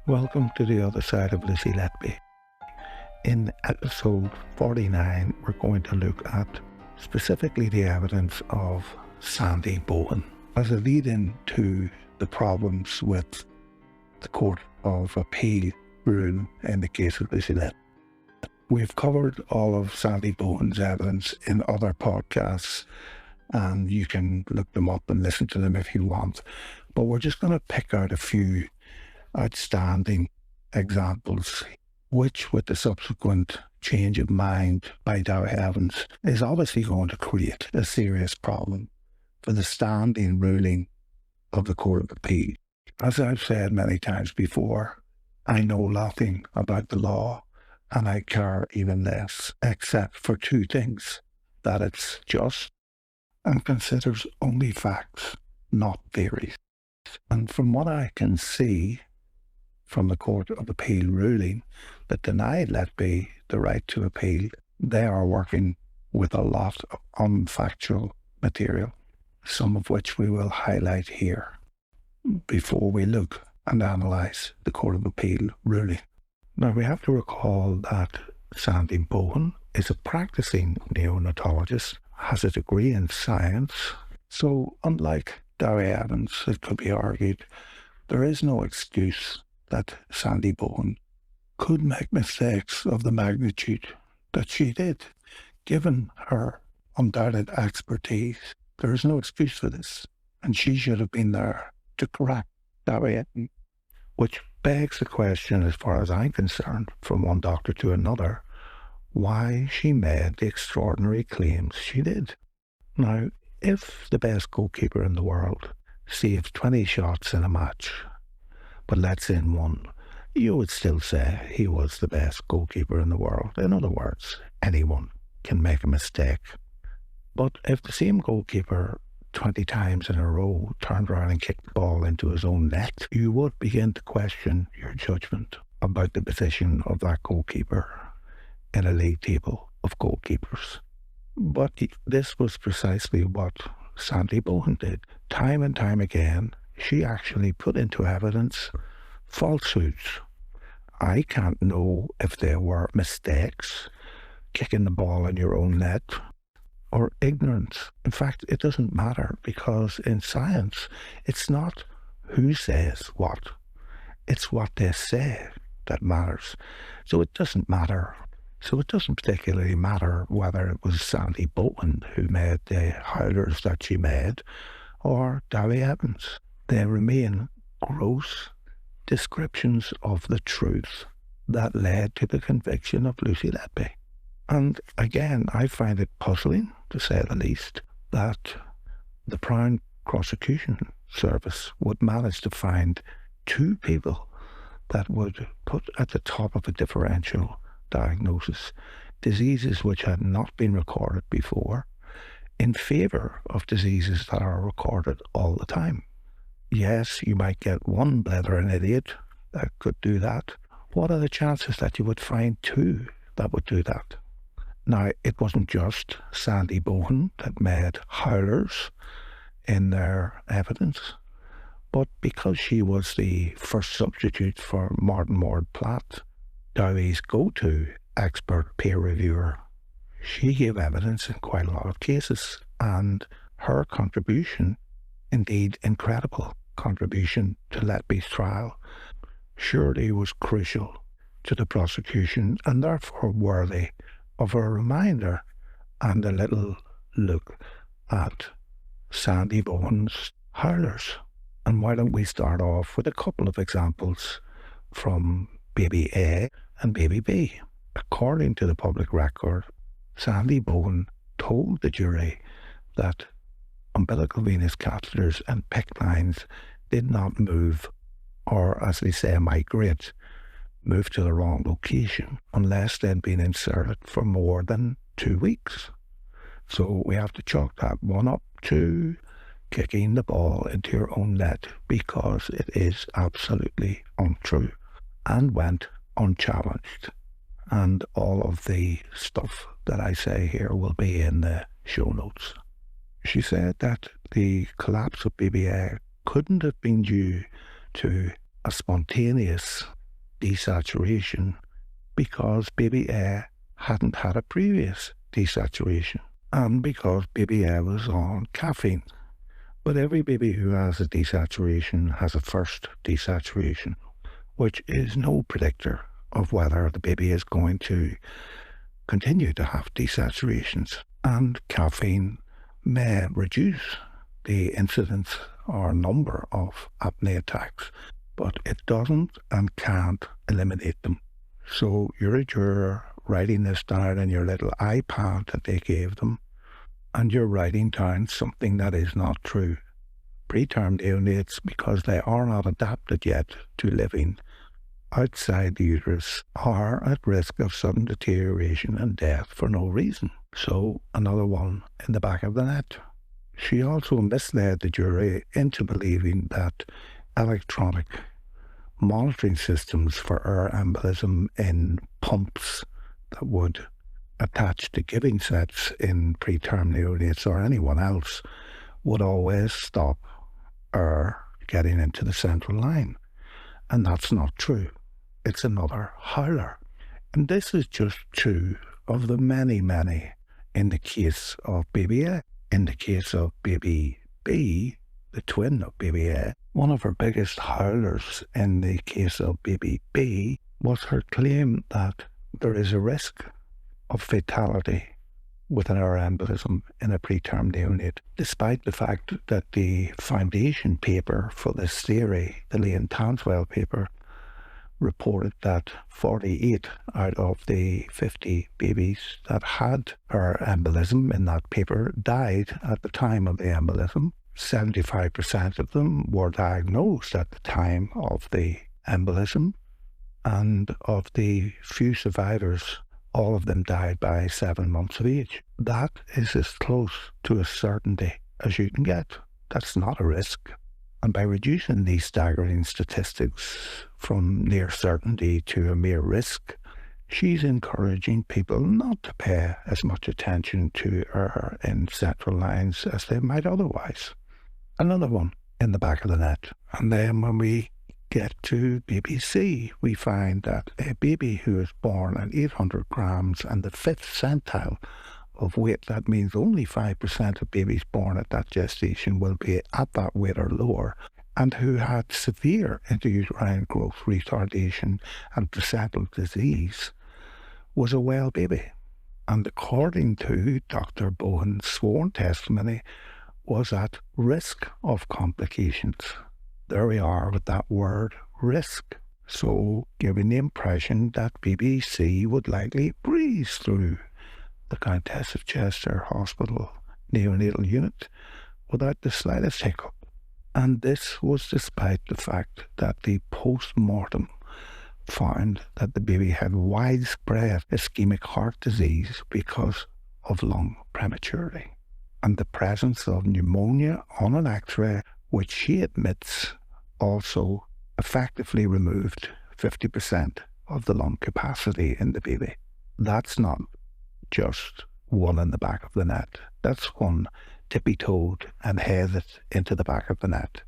Welcome to the other side of Lucy Letby. In episode 49, we're going to look at specifically the evidence of Sandie Bohin as a lead-in to the problems with the Court of Appeal rule in the case of Lucy Letby. We've covered all of Sandie Bohin's evidence in other podcasts, and you can look them up and listen to them if you want. But we're just going to pick out a few outstanding examples, which with the subsequent change of mind by Elegance is obviously going to create a serious problem for the standing ruling of the Court of Appeal. As I've said many times before, I know nothing about the law, and I care even less, except for two things: that it's just and considers only facts, not theories. And from what I can see from the Court of Appeal ruling that denied Letby the right to appeal, they are working with a lot of unfactual material, some of which we will highlight here before we look and analyse the Court of Appeal ruling. Now, we have to recall that Sandie Bohin is a practising neonatologist, has a degree in science, so unlike Darry Evans, it could be argued, there is no excuse that Sandie Bohin could make mistakes of the magnitude that she did. Given her undoubted expertise, there is no excuse for this, and she should have been there to correct Darry Evans, which begs the question, as far as I'm concerned, from one doctor to another, why she made the extraordinary claims she did. Now, if the best goalkeeper in the world saves 20 shots in a match, but lets in one, you would still say he was the best goalkeeper in the world. In other words, anyone can make a mistake. But if the same goalkeeper 20 times in a row turned around and kicked the ball into his own net, you would begin to question your judgment about the position of that goalkeeper in a league table of goalkeepers. But this was precisely what Sandie Bohin did. Time and time again, she actually put into evidence falsehoods. I can't know if there were mistakes, kicking the ball in your own net, or ignorance. In fact, it doesn't matter, because in science, it's not who says what, it's what they say that matters. So it doesn't particularly matter whether it was Sandie Bohin who made the howlers that she made, or Darry Evans. They remain gross descriptions of the truth that led to the conviction of Lucy Letby. And again, I find it puzzling, to say the least, that the Crown Prosecution Service would manage to find two people that would put at the top of a differential diagnosis diseases which had not been recorded before in favour of diseases that are recorded all the time. Yes, you might get one blethering idiot that could do that. What are the chances that you would find two that would do that? Now, it wasn't just Sandie Bohin that made howlers in their evidence, but because she was the first substitute for Martin Ward-Platt, Darry's go-to expert peer reviewer, she gave evidence in quite a lot of cases, and her contribution, indeed incredible contribution to Letby's trial, surely was crucial to the prosecution and therefore worthy of a reminder and a little look at Sandie Bohin's howlers. And why don't we start off with a couple of examples from baby A and baby B. According to the public record, Sandie Bohin told the jury that umbilical venous catheters and PICC lines did not move, or as they say, migrate, move to the wrong location, unless they'd been inserted for more than 2 weeks. So we have to chalk that one up to kicking the ball into your own net, because it is absolutely untrue and went unchallenged. And all of the stuff that I say here will be in the show notes. She said that the collapse of BBA couldn't have been due to a spontaneous desaturation because baby A hadn't had a previous desaturation, and because baby A was on caffeine. But every baby who has a desaturation has a first desaturation, which is no predictor of whether the baby is going to continue to have desaturations. And caffeine may reduce the incidence or number of apnea attacks, but it doesn't and can't eliminate them. So you're writing this down in your little iPad that they gave them, and you're writing down something that is not true. Preterm neonates, because they are not adapted yet to living outside the uterus, are at risk of sudden deterioration and death for no reason. So another one in the back of the net. She also misled the jury into believing that electronic monitoring systems for air embolism in pumps that would attach to giving sets in preterm neonates or anyone else would always stop air getting into the central line. And that's not true. It's another howler. And this is just two of the many, many in the case of baby A. In the case of baby B, the twin of baby A, one of her biggest howlers in the case of baby B was her claim that there is a risk of fatality with an air embolism in a preterm neonate, despite the fact that the foundation paper for this theory, the Lane-Tanswell paper, reported that 48 out of the 50 babies that had air embolism in that paper died at the time of the embolism. 75% of them were diagnosed at the time of the embolism, and of the few survivors, all of them died by 7 months of age. That is as close to a certainty as you can get. That's not a risk. And by reducing these staggering statistics from near certainty to a mere risk, she's encouraging people not to pay as much attention to air in central lines as they might otherwise. Another one in the back of the net. And then when we get to baby C, we find that a baby who is born at 800 grams and the 5th centile of weight, that means only 5% of babies born at that gestation will be at that weight or lower, and who had severe intrauterine growth retardation and placental disease, was a well baby. And according to Dr. Bohin's sworn testimony, was at risk of complications. There we are with that word, risk. So giving the impression that baby C would likely breeze through the Countess of Chester Hospital neonatal unit without the slightest hiccup. And this was despite the fact that the post-mortem found that the baby had widespread ischemic heart disease because of lung prematurity, and the presence of pneumonia on an X-ray, which she admits also effectively removed 50% of the lung capacity in the baby. That's not just one in the back of the net. That's one tippy-toed and headed into the back of the net.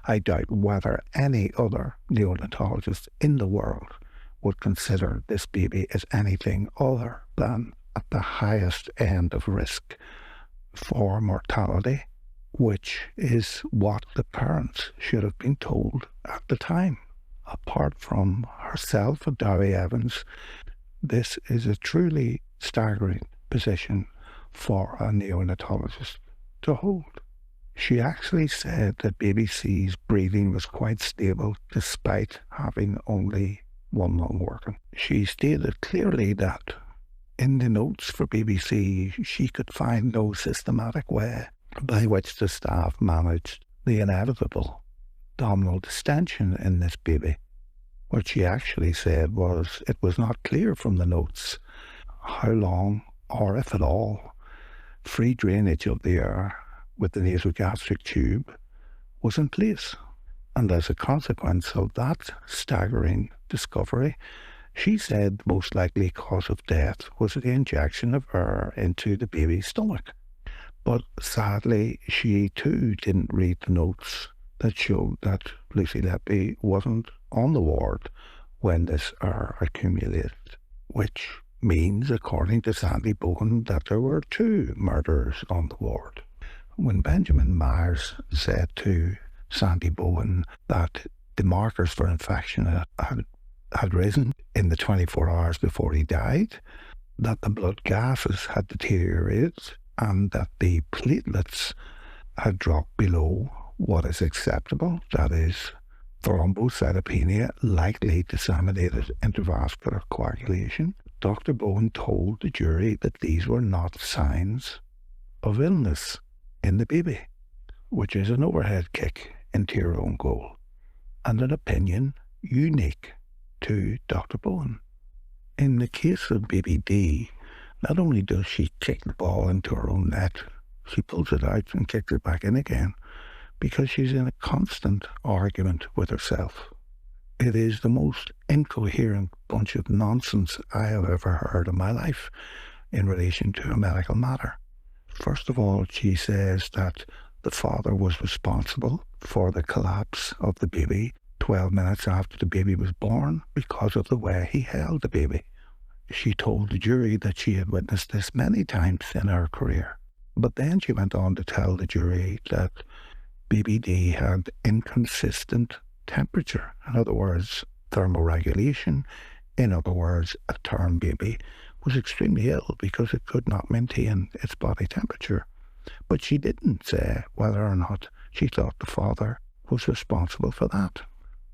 I doubt whether any other neonatologist in the world would consider this baby as anything other than at the highest end of risk for mortality, which is what the parents should have been told at the time. Apart from herself and Dowie Evans, this is a truly staggering position for a neonatologist to hold. She actually said that baby C's breathing was quite stable despite having only one lung working. She stated clearly that in the notes for baby C, she could find no systematic way by which the staff managed the inevitable abdominal distension in this baby. What she actually said was it was not clear from the notes how long, or if at all, free drainage of the air with the nasogastric tube was in place. And as a consequence of that staggering discovery, she said the most likely cause of death was the injection of air into the baby's stomach. But sadly, she too didn't read the notes that showed that Lucy Letby wasn't on the ward when this error accumulated, which means, according to Sandie Bohin, that there were 2 murderers on the ward. When Benjamin Myers said to Sandie Bohin that the markers for infection had risen in the 24 hours before he died, that the blood gases had deteriorated, and that the platelets had dropped below what is acceptable, that is, thrombocytopenia, likely disseminated intravascular coagulation, Dr. Bohin told the jury that these were not signs of illness in the baby, which is an overhead kick into your own goal, and an opinion unique to Dr. Bohin. In the case of baby D, not only does she kick the ball into her own net, she pulls it out and kicks it back in again, because she's in a constant argument with herself. It is the most incoherent bunch of nonsense I have ever heard in my life in relation to a medical matter. First of all, she says that the father was responsible for the collapse of the baby 12 minutes after the baby was born because of the way he held the baby. She told the jury that she had witnessed this many times in her career. But then she went on to tell the jury that baby D had inconsistent temperature. In other words, thermoregulation. In other words, a term baby was extremely ill because it could not maintain its body temperature. But she didn't say whether or not she thought the father was responsible for that.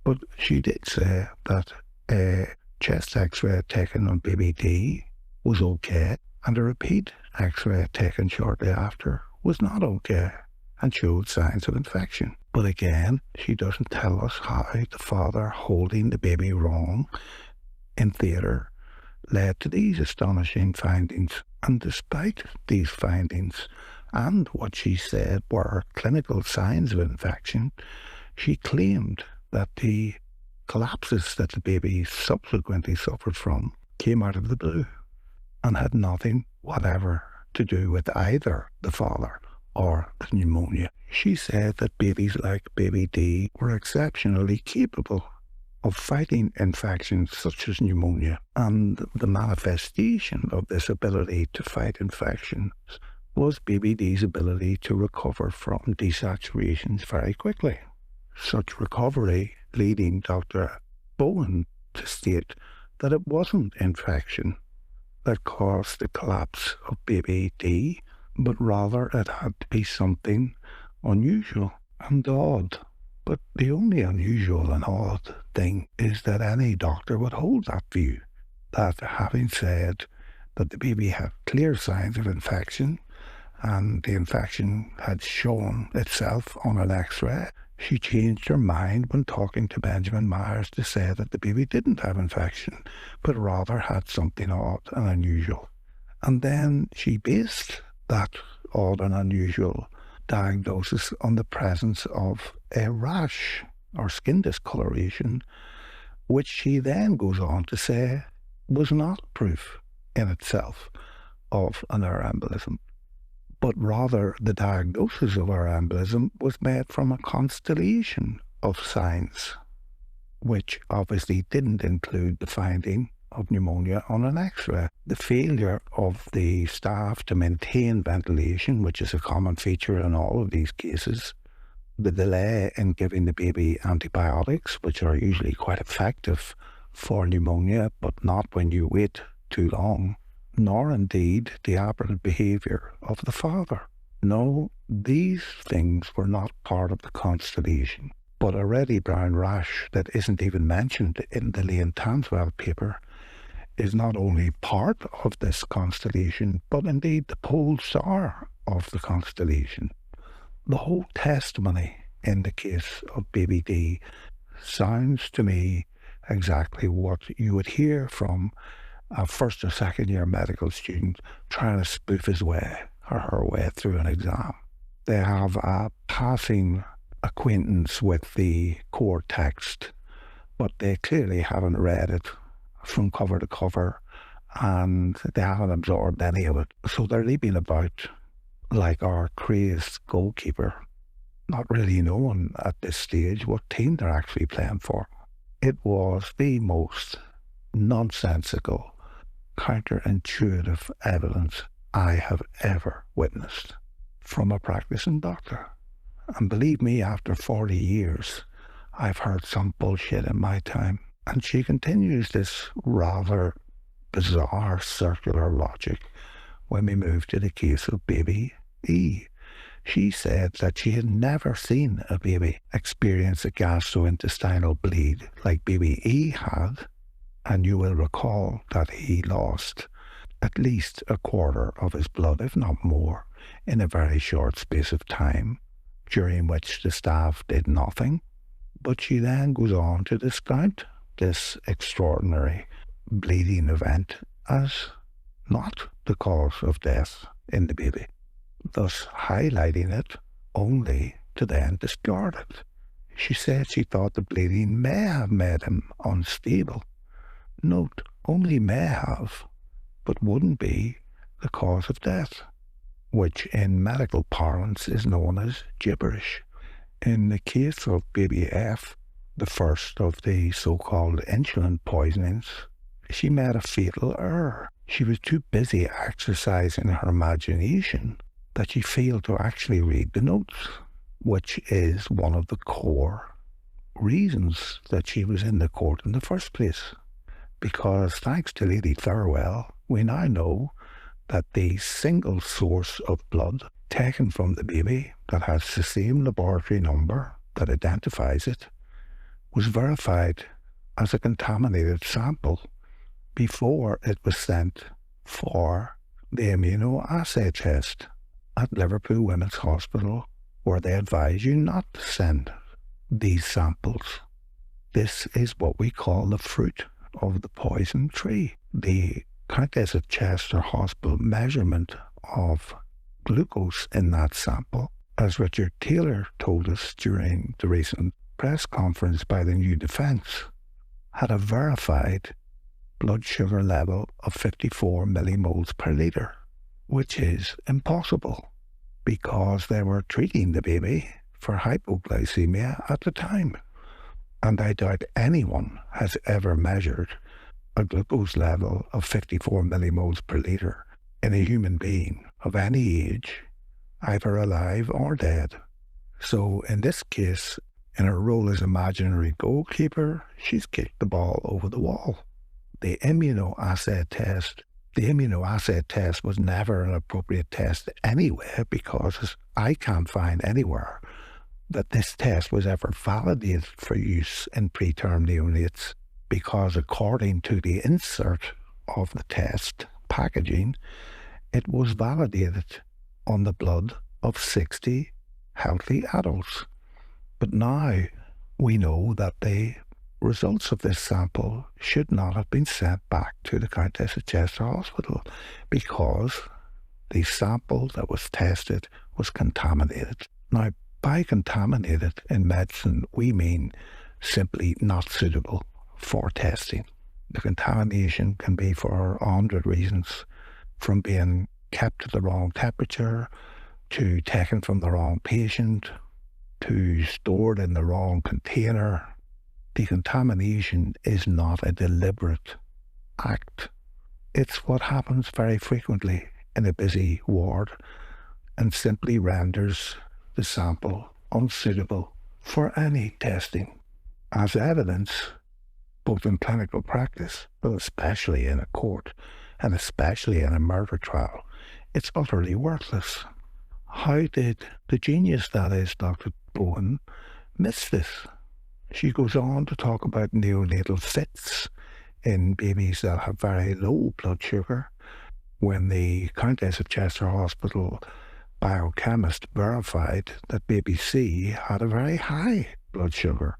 But she did say that a chest x-ray taken on baby D was okay, and a repeat x-ray taken shortly after was not okay and showed signs of infection. But again, she doesn't tell us how the father holding the baby wrong in theatre led to these astonishing findings. And despite these findings and what she said were clinical signs of infection, she claimed that the collapses that the baby subsequently suffered from came out of the blue and had nothing whatever to do with either the father or the pneumonia. She said that babies like baby D were exceptionally capable of fighting infections such as pneumonia, and the manifestation of this ability to fight infections was baby D's ability to recover from desaturations very quickly. Such recovery leading Dr. Bohin to state that it wasn't infection that caused the collapse of baby D, but rather it had to be something unusual and odd. But the only unusual and odd thing is that any doctor would hold that view, that having said that the baby had clear signs of infection, and the infection had shown itself on an x-ray, she changed her mind when talking to Benjamin Myers to say that the baby didn't have infection, but rather had something odd and unusual. And then she based that odd and unusual diagnosis on the presence of a rash or skin discoloration, which she then goes on to say was not proof in itself of an air embolism, but rather the diagnosis of air embolism was made from a constellation of signs, which obviously didn't include the finding of pneumonia on an x-ray. The failure of the staff to maintain ventilation, which is a common feature in all of these cases, the delay in giving the baby antibiotics, which are usually quite effective for pneumonia, but not when you wait too long, nor indeed the aberrant behaviour of the father. No, these things were not part of the constellation. But a reddy brown rash that isn't even mentioned in the Lane Tanswell paper is not only part of this constellation, but indeed the pole star of the constellation. The whole testimony in the case of baby D sounds to me exactly what you would hear from a first or second year medical student trying to spoof his way or her way through an exam. They have a passing acquaintance with the core text, but they clearly haven't read it from cover to cover, and they haven't absorbed any of it. So they're leaping about like our crazed goalkeeper, not really knowing at this stage what team they're actually playing for. It was the most nonsensical, counterintuitive evidence I have ever witnessed from a practicing doctor. And believe me, after 40 years, I've heard some bullshit in my time. And she continues this rather bizarre circular logic when we move to the case of baby E. She said that she had never seen a baby experience a gastrointestinal bleed like baby E had, and you will recall that he lost at least a quarter of his blood, if not more, in a very short space of time, during which the staff did nothing. But she then goes on to discount this extraordinary bleeding event as not the cause of death in the baby, thus highlighting it only to then discard it. She said she thought the bleeding may have made him unstable. Note, only may have, but wouldn't be the cause of death, which in medical parlance is known as gibberish. In the case of baby F, the first of the so-called insulin poisonings, she made a fatal error. She was too busy exercising her imagination that she failed to actually read the notes, which is one of the core reasons that she was in the court in the first place. Because thanks to Lady Thirlwell, we now know that the single source of blood taken from the baby that has the same laboratory number that identifies it was verified as a contaminated sample before it was sent for the immunoassay test at Liverpool Women's Hospital, where they advise you not to send these samples. This is what we call the fruit of the poison tree. The Countess of Chester Hospital measurement of glucose in that sample, as Richard Taylor told us during the recent press conference by the New Defence, had a verified blood sugar level of 54 millimoles per litre, which is impossible because they were treating the baby for hypoglycemia at the time. And I doubt anyone has ever measured a glucose level of 54 millimoles per litre in a human being of any age, either alive or dead. So in this case, in her role as imaginary goalkeeper, she's kicked the ball over the wall. The immunoassay test was never an appropriate test anyway, because I can't find anywhere that this test was ever validated for use in preterm neonates, because according to the insert of the test packaging, it was validated on the blood of 60 healthy adults. But now we know that the results of this sample should not have been sent back to the Countess of Chester Hospital, because the sample that was tested was contaminated. Now, by contaminated in medicine, we mean simply not suitable for testing. The contamination can be for 100 reasons, from being kept at the wrong temperature, to taken from the wrong patient, to stored in the wrong container. Decontamination is not a deliberate act. It's what happens very frequently in a busy ward and simply renders the sample unsuitable for any testing. As evidence, both in clinical practice, but especially in a court, and especially in a murder trial, it's utterly worthless. How did the genius that is Dr. Bohin miss this? She goes on to talk about neonatal fits in babies that have very low blood sugar, when the Countess of Chester Hospital biochemist verified that baby C had a very high blood sugar.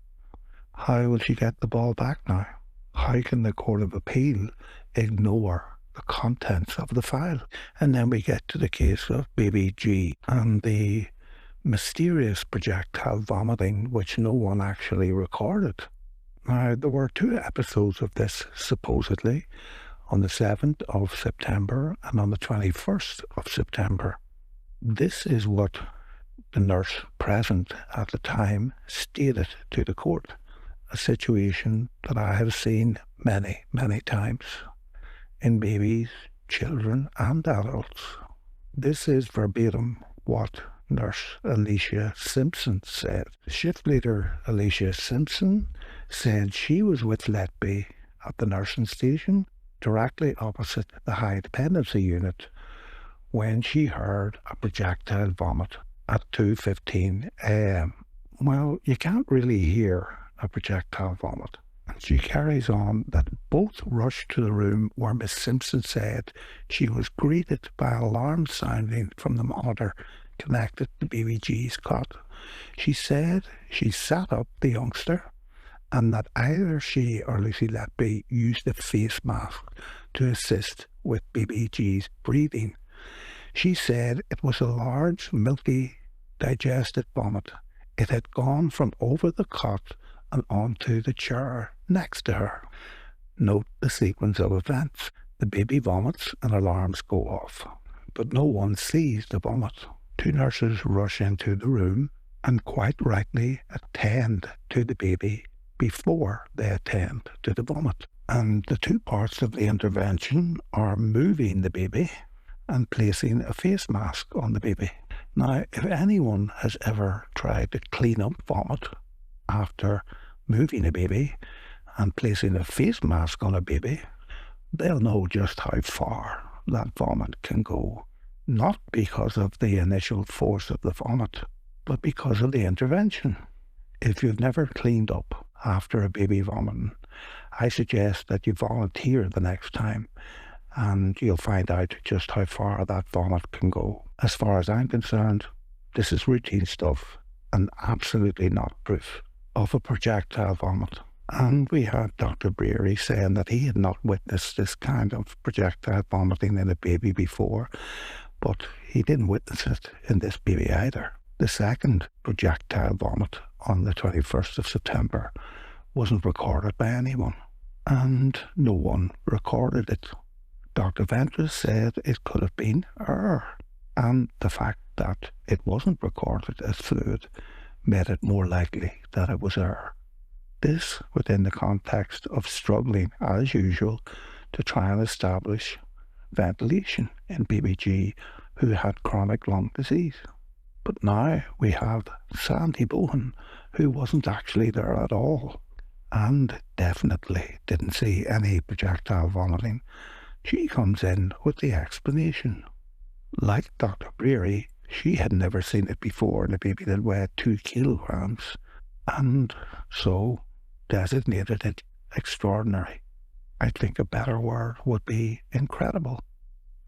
How will she get the ball back now? How can the Court of Appeal ignore the contents of the file? And then we get to the case of baby G and the mysterious projectile vomiting, which no one actually recorded. Now, there were 2 episodes of this, supposedly, on the 7th of September and on the 21st of September. This is what the nurse present at the time stated to the court. a situation that I have seen many, many times in babies, children and adults. This is verbatim what Nurse Alicia Simpson said. Shift leader Alicia Simpson said she was with Letby at the nursing station directly opposite the high dependency unit when she heard a projectile vomit at 2:15 a.m. Well, you can't really hear a projectile vomit. And she carries on that both rushed to the room where Miss Simpson said she was greeted by alarm sounding from the monitor connected to BBG's cot. She said she sat up the youngster and that either she or Lucy Letby used a face mask to assist with BBG's breathing. She said it was a large, milky, digested vomit. It had gone from over the cot and onto the chair next to her. Note the sequence of events. The baby vomits and alarms go off, but no one sees the vomit. Two nurses rush into the room and quite rightly attend to the baby before they attend to the vomit. And the two parts of the intervention are moving the baby and placing a face mask on the baby. Now, if anyone has ever tried to clean up vomit after moving a baby and placing a face mask on a baby, they'll know just how far that vomit can go. Not because of the initial force of the vomit, but because of the intervention. If you've never cleaned up after a baby vomiting, I suggest that you volunteer the next time and you'll find out just how far that vomit can go. As far as I'm concerned, this is routine stuff and absolutely not proof of a projectile vomit. And we had Dr. Breary saying that he had not witnessed this kind of projectile vomiting in a baby before, but he didn't witness it in this baby either. The second projectile vomit on the 21st of September wasn't recorded by anyone, and no one recorded it. Dr. Ventris said it could have been error, and the fact that it wasn't recorded as fluid made it more likely that it was error. This within the context of struggling, as usual, to try and establish ventilation in BBG who had chronic lung disease. But now we have Sandie Bohin, who wasn't actually there at all, and definitely didn't see any projectile vomiting. She comes in with the explanation. Like Dr. Breary, she had never seen it before in a baby that weighed 2 kilograms, and so designated it extraordinary. I think a better word would be incredible.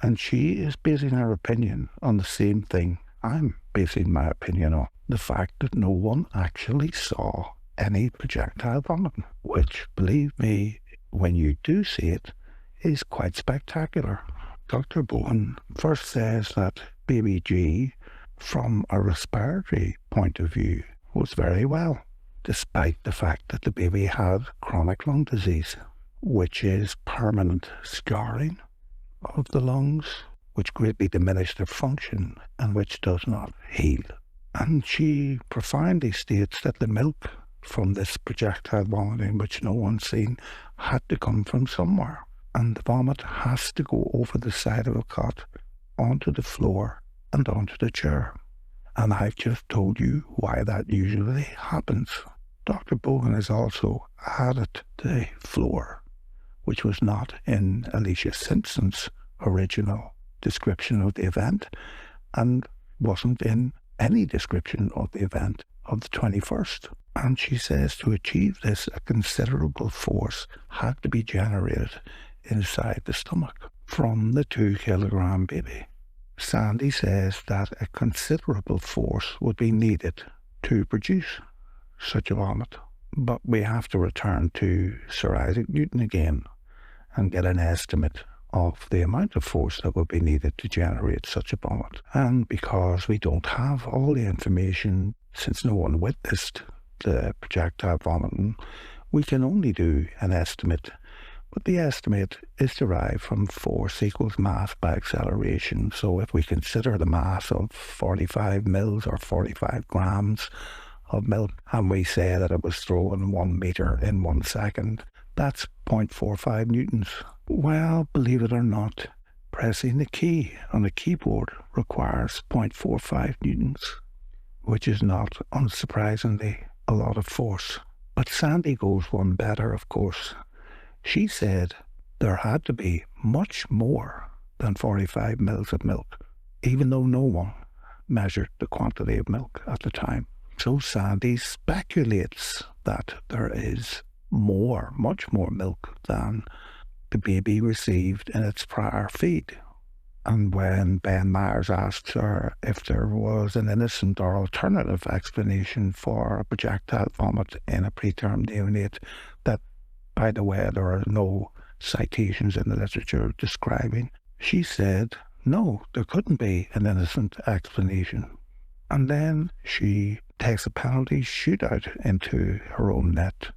And she is basing her opinion on the same thing I'm basing my opinion on. The fact that no one actually saw any projectile vomiting, which, believe me, when you do see it, is quite spectacular. Dr. Bohin first says that baby G, from a respiratory point of view, was very well, despite the fact that the baby had chronic lung disease, which is permanent scarring of the lungs, which greatly diminished their function and which does not heal. And she profoundly states that the milk from this projectile vomiting, which no one's seen, had to come from somewhere. And the vomit has to go over the side of a cot, onto the floor and onto the chair. And I've just told you why that usually happens. Dr. Bohin has also added the floor, which was not in Alicia Simpson's original description of the event and wasn't in any description of the event of the 21st. And she says to achieve this, a considerable force had to be generated inside the stomach from the 2 kilogram baby. Sandie says that a considerable force would be needed to produce such a vomit. But we have to return to Sir Isaac Newton again and get an estimate of the amount of force that would be needed to generate such a vomit. And because we don't have all the information, since no one witnessed the projectile vomiting, we can only do an estimate. But the estimate is derived from force equals mass by acceleration. So if we consider the mass of 45 mils or 45 grams of milk, and we say that it was throwing 1 metre in 1 second, that's 0.45 newtons. Well, believe it or not, pressing the key on a keyboard requires 0.45 newtons, which is not unsurprisingly a lot of force. But Sandie goes one better, of course. She said there had to be much more than 45 mils of milk, even though no one measured the quantity of milk at the time. So Sandie speculates that there is more, much more milk than the baby received in its prior feed. And when Ben Myers asks her if there was an innocent or alternative explanation for a projectile vomit in a preterm neonate, that, by the way, there are no citations in the literature describing, she said, no, there couldn't be an innocent explanation. And then she takes a penalty shootout into her own net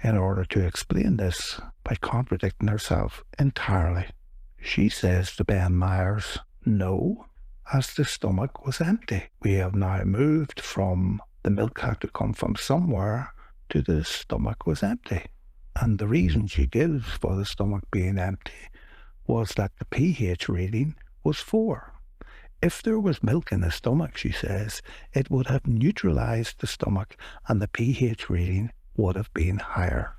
in order to explain this by contradicting herself entirely. She says to Ben Myers, no, as the stomach was empty. We have now moved from the milk had to come from somewhere to the stomach was empty. And the reason she gives for the stomach being empty was that the pH reading was 4. If there was milk in the stomach, she says, it would have neutralized the stomach and the pH reading would have been higher.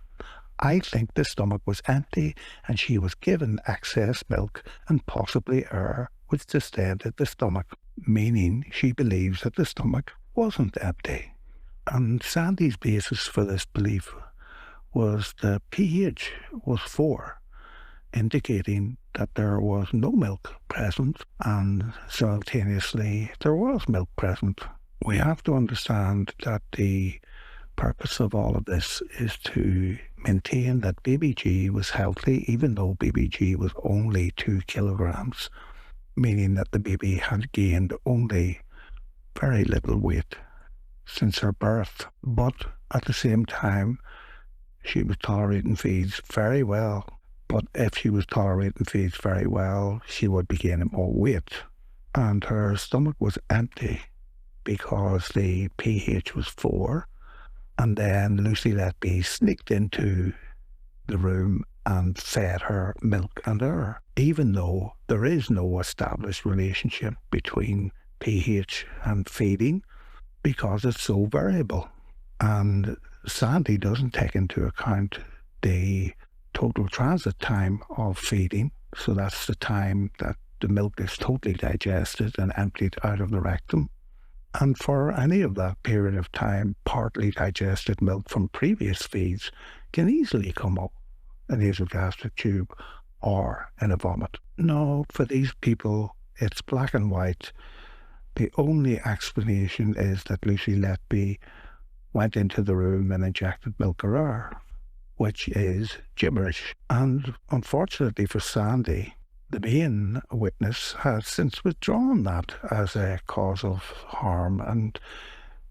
I think the stomach was empty and she was given excess milk and possibly air which distended the stomach, meaning she believes that the stomach wasn't empty. And Sandie's basis for this belief was the pH was 4, indicating that there was no milk present and simultaneously there was milk present. We have to understand that the purpose of all of this is to maintain that baby G was healthy, even though baby G was only 2 kilograms, meaning that the baby had gained only very little weight since her birth. But at the same time, she was tolerating feeds very well. But if she was tolerating feeds very well, she would be gaining more weight. And her stomach was empty because the pH was 4. And then Lucy Letby sneaked into the room and fed her milk and air, even though there is no established relationship between pH and feeding because it's so variable. And Sandie doesn't take into account the total transit time of feeding, so that's the time that the milk is totally digested and emptied out of the rectum. And for any of that period of time, partly digested milk from previous feeds can easily come up in the nasogastric tube or in a vomit. No, for these people, it's black and white. The only explanation is that Lucy Letby went into the room and injected milk or air, which is gibberish. And unfortunately for Sandie, the main witness has since withdrawn that as a cause of harm, and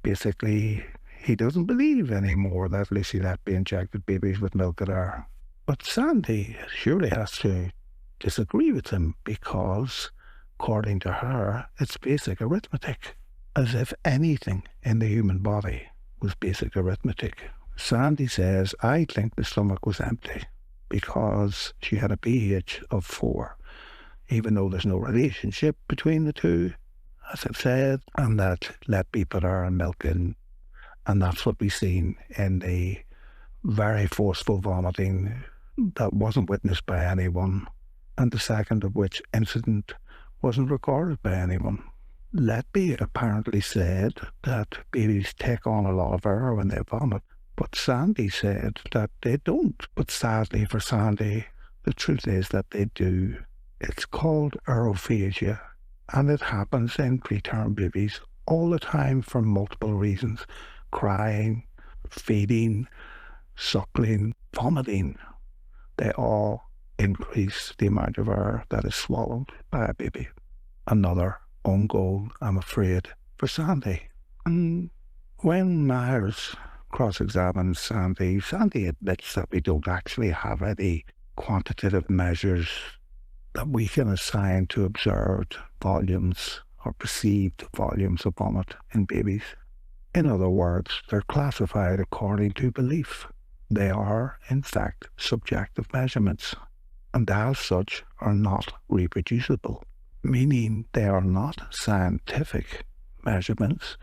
basically he doesn't believe anymore that Lucy Letby injected babies with milk and air. But Sandie surely has to disagree with him because, according to her, it's basic arithmetic, as if anything in the human body was basic arithmetic. Sandie says, I think the stomach was empty because she had a pH of 4, even though there's no relationship between the two, as I've said, and that Letby put air and milk in, and that's what we've seen in the very forceful vomiting that wasn't witnessed by anyone, and the second of which incident wasn't recorded by anyone. Letby apparently said that babies take on a lot of air when they vomit, but Sandie said that they don't. But sadly for Sandie, the truth is that they do. It's called aerophagia, and it happens in preterm babies all the time for multiple reasons: crying, feeding, suckling, vomiting. They all increase the amount of air that is swallowed by a baby. Another own goal, I'm afraid, for Sandie. And when Myers cross-examines Sandie, Sandie admits that we don't actually have any quantitative measures that we can assign to observed volumes or perceived volumes of vomit in babies. In other words, they're classified according to belief. They are, in fact, subjective measurements, and as such are not reproducible, meaning they are not scientific measurements,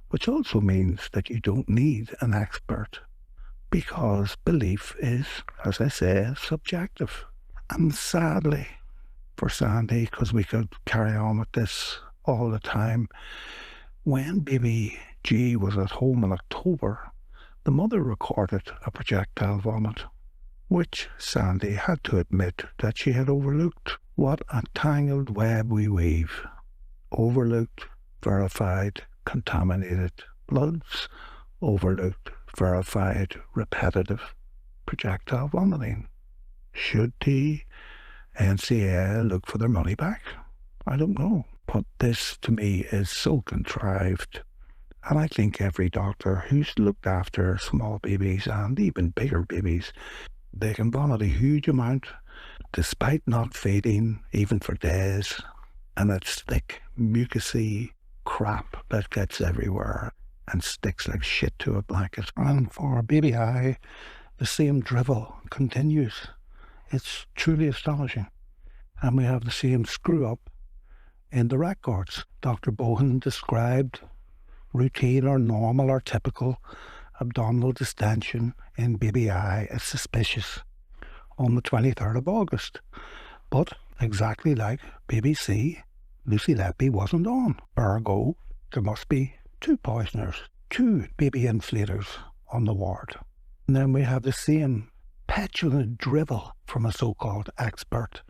which also means that you don't need an expert, because belief is, as I say, subjective. And sadly, for Sandie, because we could carry on with this all the time, when baby G was at home in October, the mother recorded a projectile vomit, which Sandie had to admit that she had overlooked. What a tangled web we weave. Overlooked, verified, contaminated bloods, overlooked, verified, repetitive projectile vomiting. Should the NCA look for their money back? I don't know. But this, to me, is so contrived. And I think every doctor who's looked after small babies and even bigger babies, they can vomit a huge amount, despite not feeding, even for days. And it's thick, mucousy crap that gets everywhere and sticks like shit to a blanket. And for baby I, the same drivel continues. It's truly astonishing. And we have the same screw-up in the records. Dr. Bohin described routine or normal or typical abdominal distension in baby I as suspicious on the 23rd of August. But exactly like baby C, Lucy Letby wasn't on. Ergo, there must be 2 poisoners, 2 baby inflators on the ward. And then we have the same petulant drivel from a so-called expert,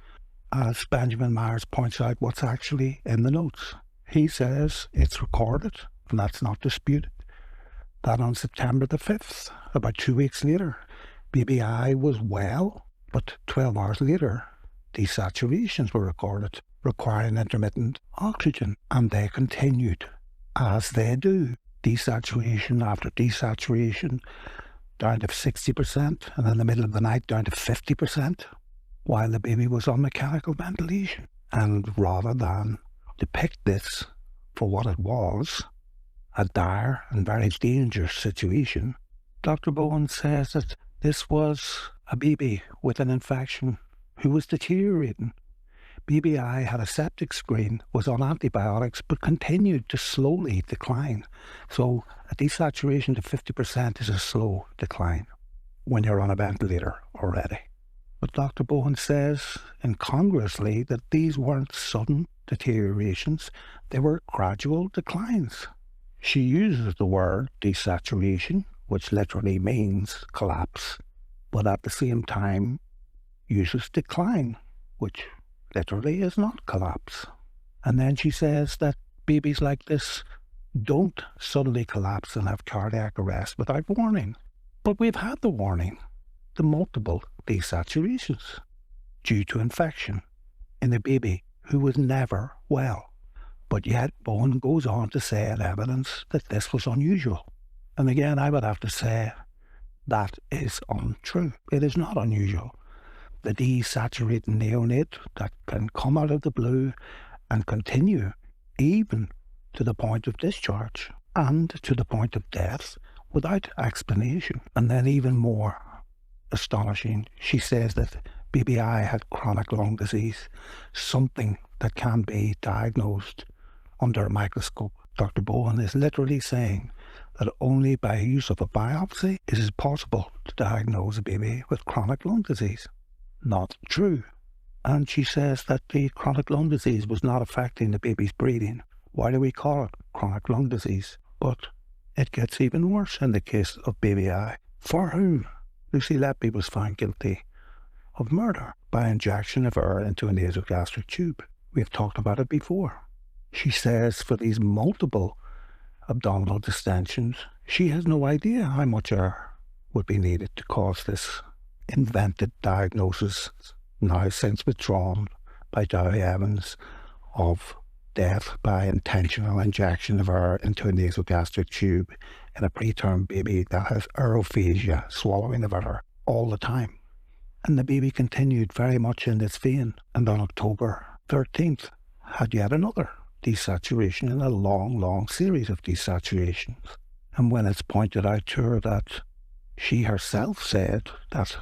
as Benjamin Myers points out what's actually in the notes. He says it's recorded, and that's not disputed, that on September the 5th, about 2 weeks later, baby I was well, but 12 hours later, desaturations were recorded, requiring intermittent oxygen, and they continued, as they do, desaturation after desaturation, down to 60%, and in the middle of the night down to 50%, while the baby was on mechanical ventilation. And rather than depict this for what it was, a dire and very dangerous situation, Dr. Bohin says that this was a baby with an infection who was deteriorating. Baby I had a septic screen, was on antibiotics, but continued to slowly decline. So a desaturation to 50% is a slow decline when you're on a ventilator already. But Dr. Bohin says incongruously that these weren't sudden deteriorations, they were gradual declines. She uses the word desaturation, which literally means collapse, but at the same time uses decline, which literally is not collapse. And then she says that babies like this don't suddenly collapse and have cardiac arrest without warning. But we've had the warning, the multiple desaturations due to infection in a baby who was never well. But yet Bohin goes on to say in evidence that this was unusual. And again, I would have to say that is untrue. It is not unusual. The desaturating neonate that can come out of the blue and continue even to the point of discharge and to the point of death without explanation. And then even more astonishing, she says that baby I had chronic lung disease, something that can be diagnosed under a microscope. Dr. Bohin is literally saying that only by use of a biopsy is it possible to diagnose a baby with chronic lung disease. Not true. And she says that the chronic lung disease was not affecting the baby's breathing. Why do we call it chronic lung disease? But it gets even worse in the case of baby I, for whom Lucy Letby was found guilty of murder by injection of air into a nasogastric tube. We have talked about it before. She says for these multiple abdominal distensions, she has no idea how much air would be needed to cause this invented diagnosis, now since withdrawn by Dowie Evans, of death by intentional injection of air into a nasogastric tube in a preterm baby that has aerophagia, swallowing of air all the time. And the baby continued very much in this vein, and on October 13th had yet another desaturation in a long, long series of desaturations. And when it's pointed out to her that she herself said that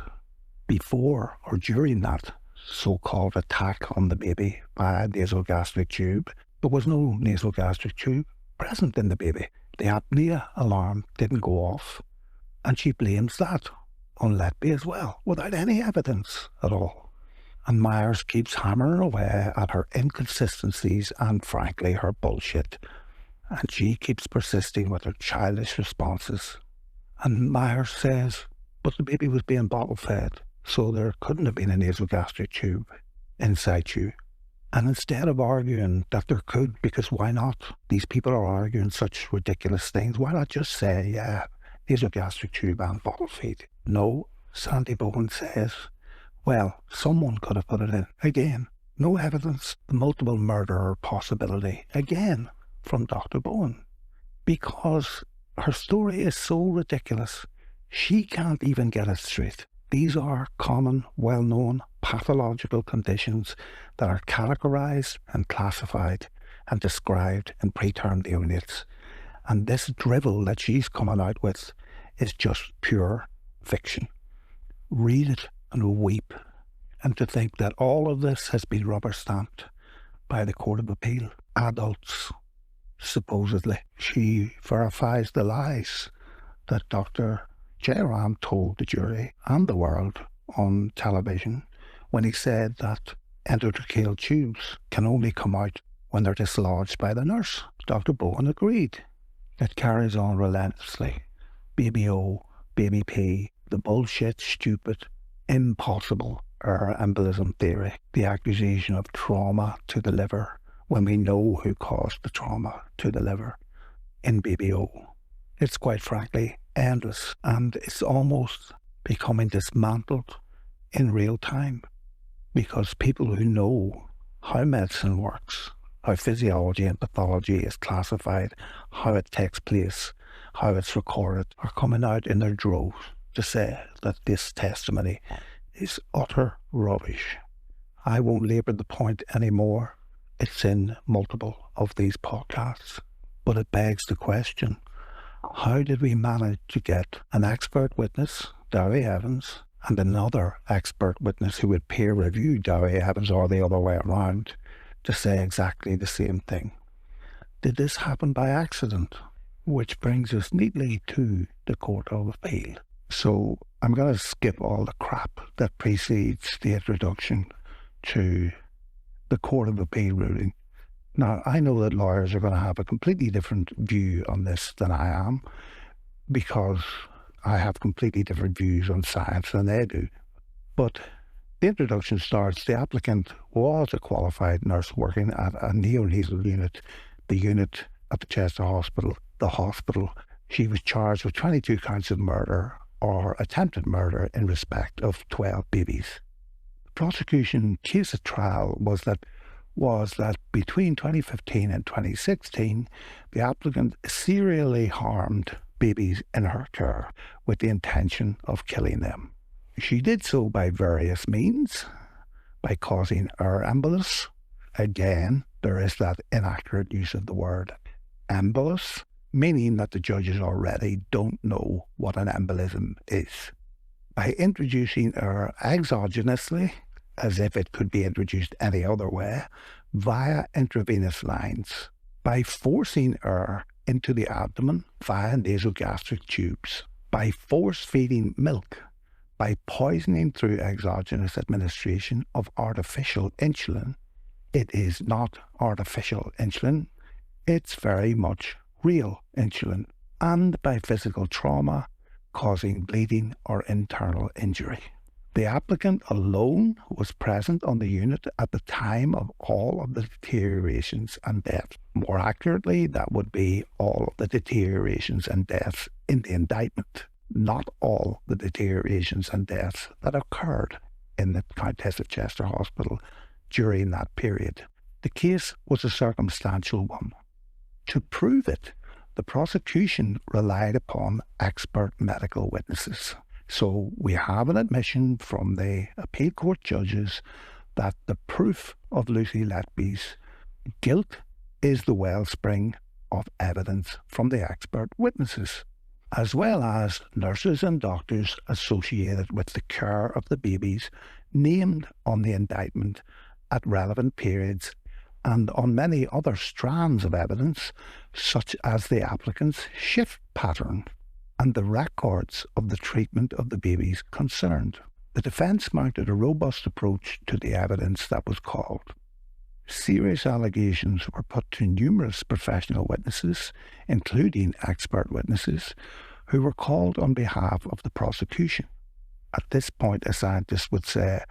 before or during that so-called attack on the baby by a nasogastric tube, there was no nasogastric tube present in the baby. The apnea alarm didn't go off, and she blames that on Letby as well, without any evidence at all. And Myers keeps hammering away at her inconsistencies and, frankly, her bullshit. And she keeps persisting with her childish responses. And Myers says, but the baby was being bottle fed, so there couldn't have been a nasogastric tube inside you. And instead of arguing that there could, because why not? These people are arguing such ridiculous things. Why not just say, yeah, nasogastric tube and bottle feed? No, Sandie Bohin says, well, someone could have put it in. Again, no evidence. The multiple murderer possibility. Again, from Dr. Bohin. Because her story is so ridiculous, she can't even get it straight. These are common, well-known pathological conditions that are categorized and classified and described in preterm neonates. And this drivel that she's coming out with is just pure fiction. Read it and weep. And to think that all of this has been rubber-stamped by the Court of Appeal. Adults, supposedly. She verifies the lies that Dr. Jairam told the jury and the world on television when he said that endotracheal tubes can only come out when they're dislodged by the nurse. Dr. Bohin agreed. It carries on relentlessly. Baby O, baby P, the bullshit, stupid, impossible embolism theory, the accusation of trauma to the liver when we know who caused the trauma to the liver in baby O. It's quite frankly endless, and it's almost becoming dismantled in real time because people who know how medicine works, how physiology and pathology is classified, how it takes place, how it's recorded, are coming out in their droves to say that this testimony is utter rubbish. I won't labour the point anymore. It's in multiple of these podcasts. But it begs the question, how did we manage to get an expert witness, Dowie Evans, and another expert witness who would peer review Dowie Evans or the other way around to say exactly the same thing? Did this happen by accident? Which brings us neatly to the Court of Appeal. So I'm going to skip all the crap that precedes the introduction to the Court of Appeal ruling. Now, I know that lawyers are going to have a completely different view on this than I am, because I have completely different views on science than they do. But the introduction starts, the applicant was a qualified nurse working at a neonatal unit, the unit at the Chester Hospital, the hospital. She was charged with 22 counts of murder or attempted murder in respect of 12 babies. The prosecution case at trial was that between 2015 and 2016, the applicant serially harmed babies in her care with the intention of killing them. She did so by various means, by causing air embolus. Again, there is that inaccurate use of the word embolus, meaning that the judges already don't know what an embolism is. By introducing air exogenously, as if it could be introduced any other way, via intravenous lines, by forcing air into the abdomen via nasogastric tubes, by force-feeding milk, by poisoning through exogenous administration of artificial insulin. It is not artificial insulin, it's very much real insulin, and by physical trauma causing bleeding or internal injury. The applicant alone was present on the unit at the time of all of the deteriorations and deaths. More accurately, that would be all of the deteriorations and deaths in the indictment, not all the deteriorations and deaths that occurred in the Countess of Chester Hospital during that period. The case was a circumstantial one. To prove it, the prosecution relied upon expert medical witnesses. So we have an admission from the appeal court judges that the proof of Lucy Letby's guilt is the wellspring of evidence from the expert witnesses, as well as nurses and doctors associated with the care of the babies named on the indictment at relevant periods, and on many other strands of evidence, such as the applicant's shift pattern and the records of the treatment of the babies concerned. The defence mounted a robust approach to the evidence that was called. Serious allegations were put to numerous professional witnesses, including expert witnesses, who were called on behalf of the prosecution. At this point, a scientist would say,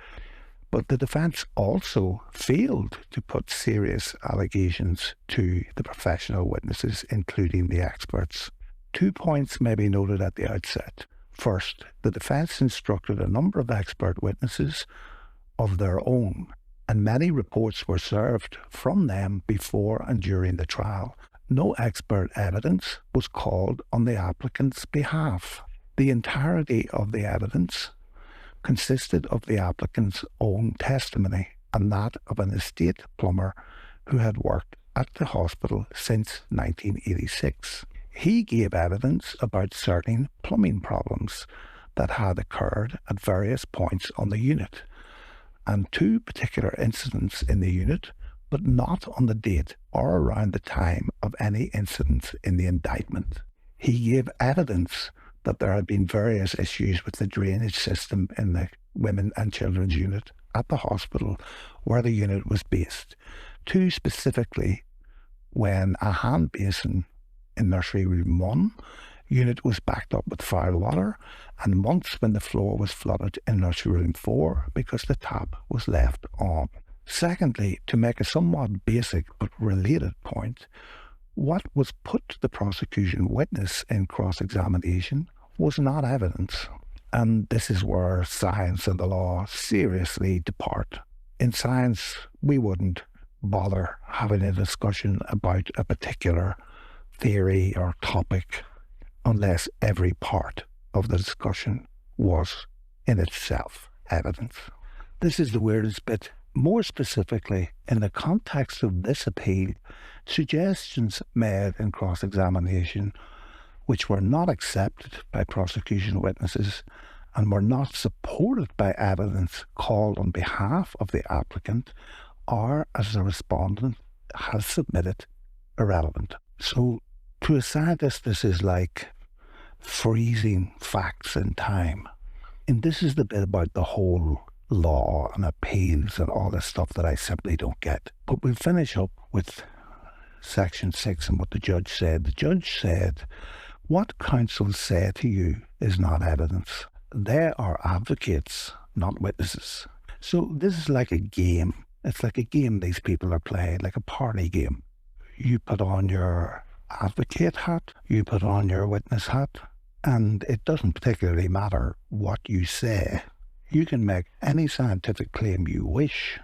but the defence also failed to put serious allegations to the professional witnesses, including the experts. 2 points may be noted at the outset. First, the defence instructed a number of expert witnesses of their own, and many reports were served from them before and during the trial. No expert evidence was called on the applicant's behalf. The entirety of the evidence consisted of the applicant's own testimony and that of an estate plumber who had worked at the hospital since 1986. He gave evidence about certain plumbing problems that had occurred at various points on the unit, and 2 particular incidents in the unit, but not on the date or around the time of any incidents in the indictment. He gave evidence that there had been various issues with the drainage system in the women and children's unit at the hospital where the unit was based. 2 specifically, when a hand basin in nursery room 1 unit was backed up with foul water, and once when the floor was flooded in nursery room 4 because the tap was left on. Secondly, to make a somewhat basic but related point, what was put to the prosecution witness in cross-examination was not evidence, and this is where science and the law seriously depart. In science, we wouldn't bother having a discussion about a particular theory or topic unless every part of the discussion was in itself evidence. This is the weirdest bit. More specifically, in the context of this appeal, suggestions made in cross-examination which were not accepted by prosecution witnesses and were not supported by evidence called on behalf of the applicant are, as the respondent has submitted, irrelevant. So, to a scientist, this is like freezing facts in time. And this is the bit about the whole law and appeals and all this stuff that I simply don't get. But we'll finish up with Section 6 and what the judge said. The judge said, what counsel say to you is not evidence. They are advocates, not witnesses. So this is like a game. It's like a game these people are playing, like a party game. You put on your advocate hat, you put on your witness hat, and it doesn't particularly matter what you say. You can make any scientific claim you wish,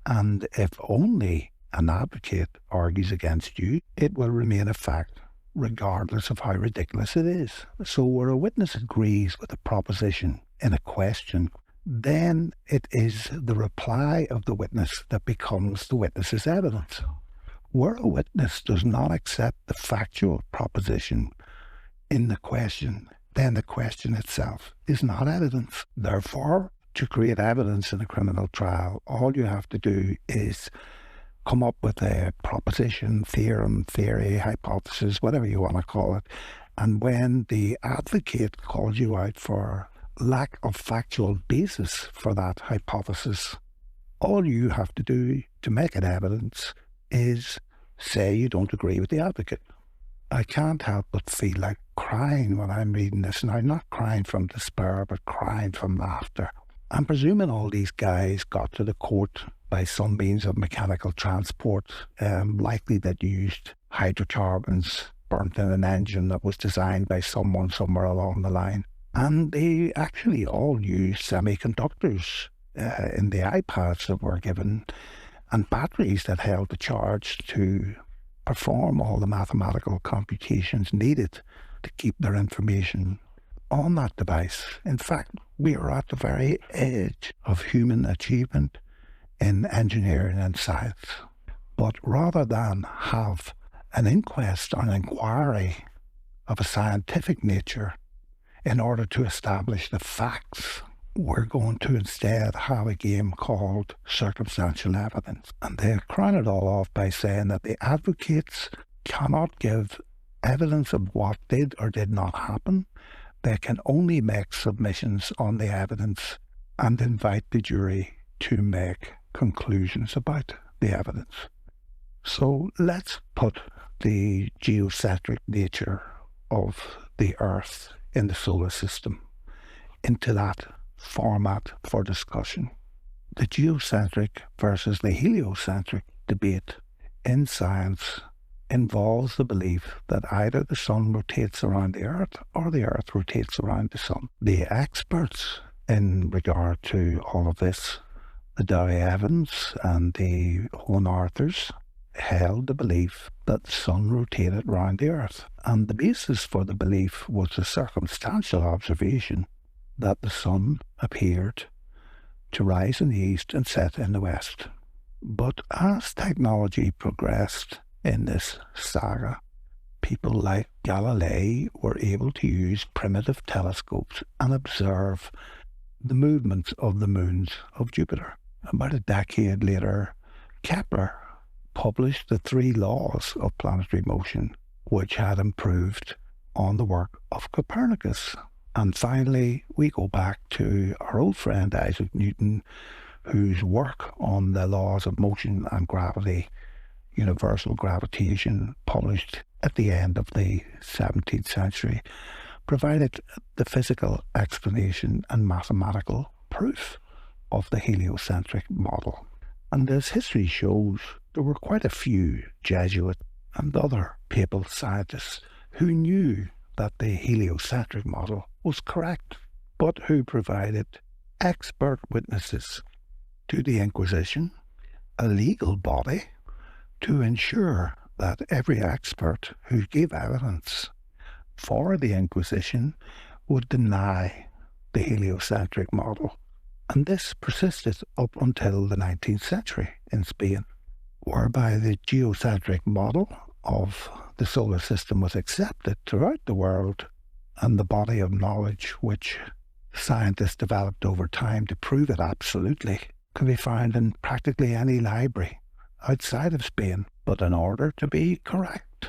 and if only an advocate argues against you, it will remain a fact, regardless of how ridiculous it is. So where a witness agrees with a proposition in a question, then it is the reply of the witness that becomes the witness's evidence. Where a witness does not accept the factual proposition in the question, then the question itself is not evidence. Therefore, to create evidence in a criminal trial, all you have to do is come up with a proposition, theorem, theory, hypothesis, whatever you want to call it. And when the advocate calls you out for lack of factual basis for that hypothesis, all you have to do to make it evidence is say you don't agree with the advocate. I can't help but feel like crying when I'm reading this, and I'm not crying from despair, but crying from laughter. I'm presuming all these guys got to the court by some means of mechanical transport, likely that used hydrocarbons burnt in an engine that was designed by someone somewhere along the line. And they actually all used semiconductors in the iPads that were given, and batteries that held the charge to perform all the mathematical computations needed to keep their information on that device. In fact, we are at the very edge of human achievement in engineering and science. But rather than have an inquest or an inquiry of a scientific nature in order to establish the facts. We're going to instead have a game called circumstantial evidence. And they crown it all off by saying that the advocates cannot give evidence of what did or did not happen. They can only make submissions on the evidence and invite the jury to make conclusions about the evidence. So let's put the geocentric nature of the Earth in the solar system into that format for discussion. The geocentric versus the heliocentric debate in science involves the belief that either the sun rotates around the Earth or the Earth rotates around the sun. The experts in regard to all of this, the Dowie Evans and the Owen Arthurs, held the belief that the sun rotated around the Earth. And the basis for the belief was the circumstantial observation that the sun appeared to rise in the east and set in the west. But as technology progressed in this saga, people like Galilei were able to use primitive telescopes and observe the movements of the moons of Jupiter. About a decade later, Kepler published the 3 laws of planetary motion, which had improved on the work of Copernicus. And finally, we go back to our old friend Isaac Newton, whose work on the laws of motion and gravity, universal gravitation, published at the end of the 17th century, provided the physical explanation and mathematical proof of the heliocentric model. And as history shows, there were quite a few Jesuit and other papal scientists who knew that the heliocentric model was correct, but who provided expert witnesses to the Inquisition, a legal body, to ensure that every expert who gave evidence for the Inquisition would deny the heliocentric model. And this persisted up until the 19th century in Spain, whereby the geocentric model of the solar system was accepted throughout the world, and the body of knowledge which scientists developed over time to prove it absolutely can be found in practically any library outside of Spain. But in order to be correct,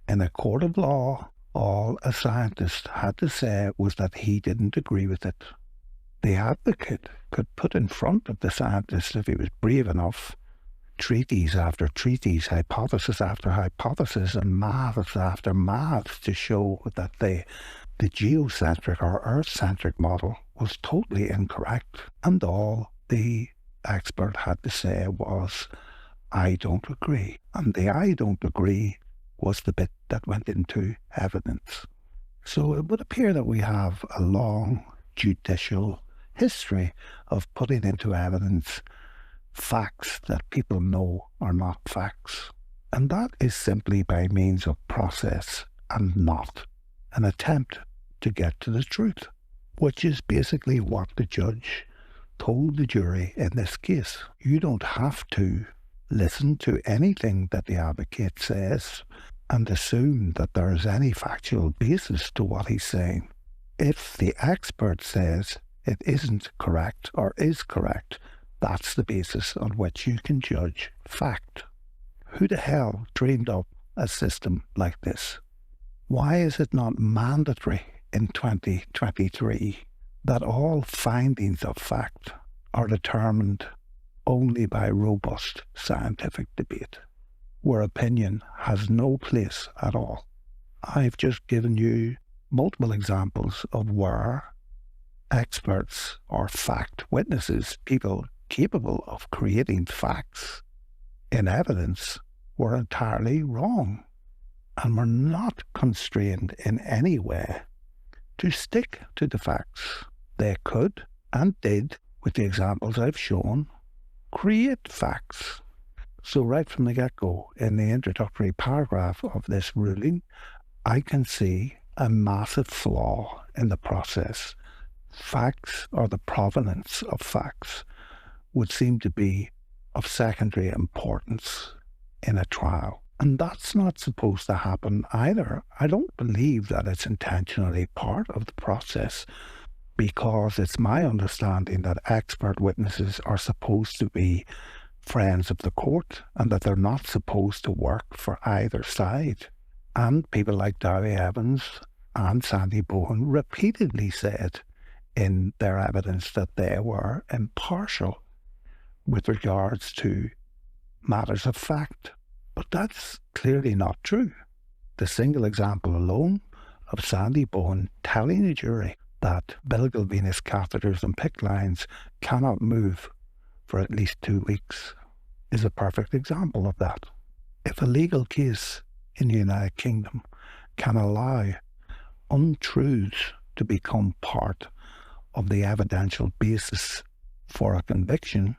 in a court of law, all a scientist had to say was that he didn't agree with it. The advocate could put in front of the scientist, if he was brave enough, treatise after treatise, hypothesis after hypothesis, and maths after maths to show that the geocentric or Earth-centric model was totally incorrect. And all the expert had to say was, I don't agree. And the I don't agree was the bit that went into evidence. So it would appear that we have a long judicial history of putting into evidence facts that people know are not facts. And that is simply by means of process and not an attempt to get to the truth, which is basically what the judge told the jury in this case. You don't have to listen to anything that the advocate says and assume that there is any factual basis to what he's saying. If the expert says it isn't correct or is correct, that's the basis on which you can judge fact. Who the hell dreamed up a system like this? Why is it not mandatory in 2023 that all findings of fact are determined only by robust scientific debate, where opinion has no place at all? I've just given you multiple examples of where experts or fact witnesses, people capable of creating facts in evidence, were entirely wrong and were not constrained in any way to stick to the facts. They could and did, with the examples I've shown, create facts. So right from the get-go, in the introductory paragraph of this ruling, I can see a massive flaw in the process. Facts, or the provenance of facts, would seem to be of secondary importance in a trial. And that's not supposed to happen either. I don't believe that it's intentionally part of the process, because it's my understanding that expert witnesses are supposed to be friends of the court and that they're not supposed to work for either side. And people like Darry Evans and Sandie Bohin repeatedly said in their evidence that they were impartial with regards to matters of fact. But that's clearly not true. The single example alone of Sandie Bohin telling a jury that umbilical venous catheters and PICC lines cannot move for at least 2 weeks is a perfect example of that. If a legal case in the United Kingdom can allow untruths to become part of the evidential basis for a conviction,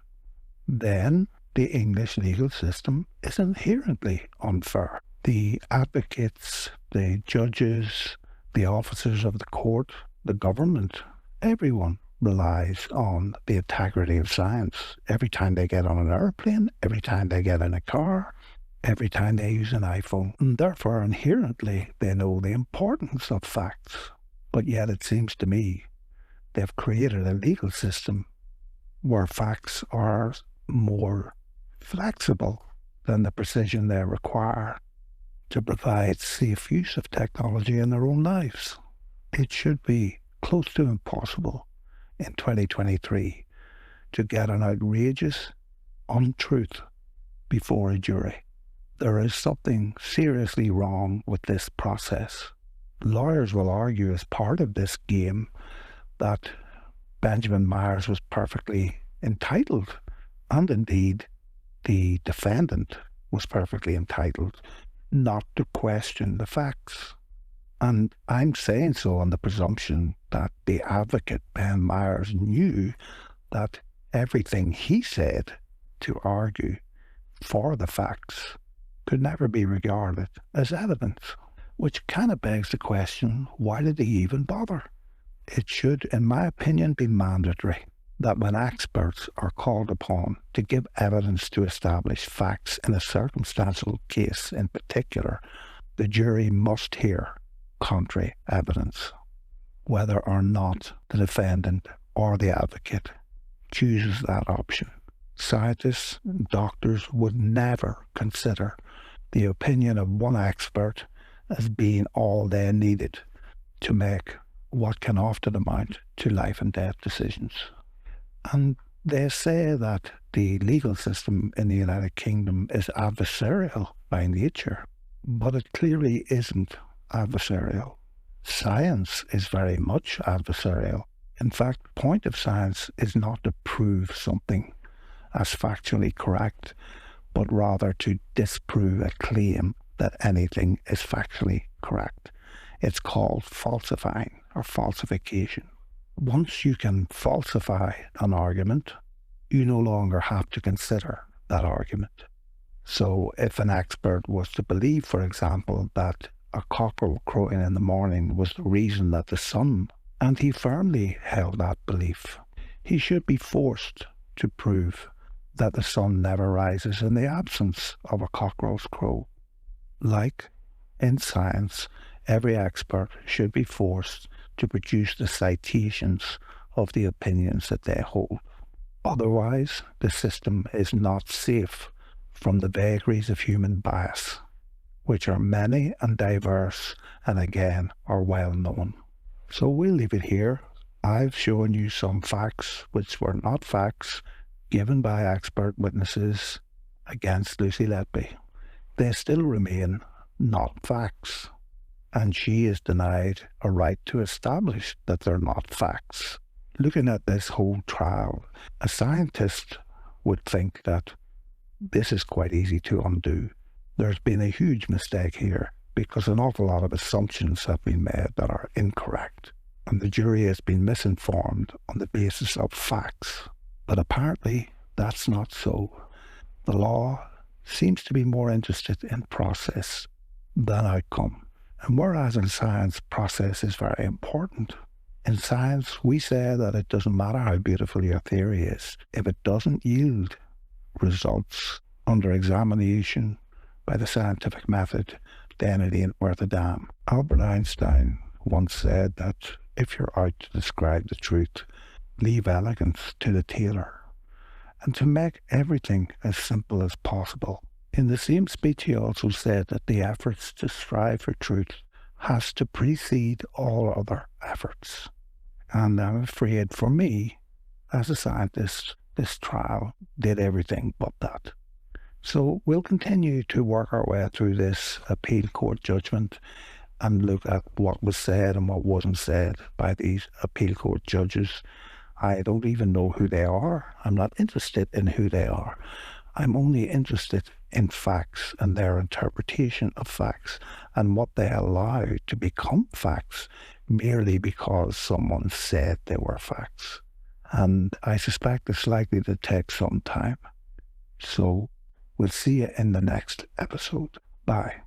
then the English legal system is inherently unfair. The advocates, the judges, the officers of the court, the government, everyone relies on the integrity of science. Every time they get on an airplane, every time they get in a car, every time they use an iPhone. And therefore, inherently, they know the importance of facts. But yet it seems to me they've created a legal system where facts are more flexible than the precision they require to provide safe use of technology in their own lives. It should be close to impossible in 2023 to get an outrageous untruth before a jury. There is something seriously wrong with this process. Lawyers will argue as part of this game that Benjamin Myers was perfectly entitled, and indeed the defendant was perfectly entitled, not to question the facts. And I'm saying so on the presumption that the advocate, Ben Myers, knew that everything he said to argue for the facts could never be regarded as evidence, which kind of begs the question, why did he even bother? It should, in my opinion, be mandatory that when experts are called upon to give evidence to establish facts in a circumstantial case in particular, the jury must hear contrary evidence, whether or not the defendant or the advocate chooses that option. Scientists and doctors would never consider the opinion of one expert as being all they needed to make what can often amount to life and death decisions. And they say that the legal system in the United Kingdom is adversarial by nature, but it clearly isn't adversarial. Science is very much adversarial. In fact, the point of science is not to prove something as factually correct, but rather to disprove a claim that anything is factually correct. It's called falsifying or falsification. Once you can falsify an argument, you no longer have to consider that argument. So if an expert was to believe, for example, that a cockerel crowing in the morning was the reason that the sun, and he firmly held that belief, he should be forced to prove that the sun never rises in the absence of a cockerel's crow. Like in science, every expert should be forced to produce the citations of the opinions that they hold. Otherwise, the system is not safe from the vagaries of human bias, which are many and diverse, and again are well known. So we'll leave it here. I've shown you some facts which were not facts given by expert witnesses against Lucy Letby. They still remain not facts, and she is denied a right to establish that they're not facts. Looking at this whole trial, a scientist would think that this is quite easy to undo. There's been a huge mistake here because an awful lot of assumptions have been made that are incorrect, and the jury has been misinformed on the basis of facts. But apparently that's not so. The law seems to be more interested in process than outcome. And whereas in science, process is very important, in science we say that it doesn't matter how beautiful your theory is. If it doesn't yield results under examination by the scientific method, then it ain't worth a damn. Albert Einstein once said that if you're out to describe the truth, leave elegance to the tailor, and to make everything as simple as possible. In the same speech, he also said that the efforts to strive for truth has to precede all other efforts. And I'm afraid for me, as a scientist, this trial did everything but that. So we'll continue to work our way through this appeal court judgment and look at what was said and what wasn't said by these appeal court judges. I don't even know who they are. I'm not interested in who they are. I'm only interested in facts and their interpretation of facts and what they allow to become facts merely because someone said they were facts. And I suspect it's likely to take some time. So we'll see you in the next episode. Bye.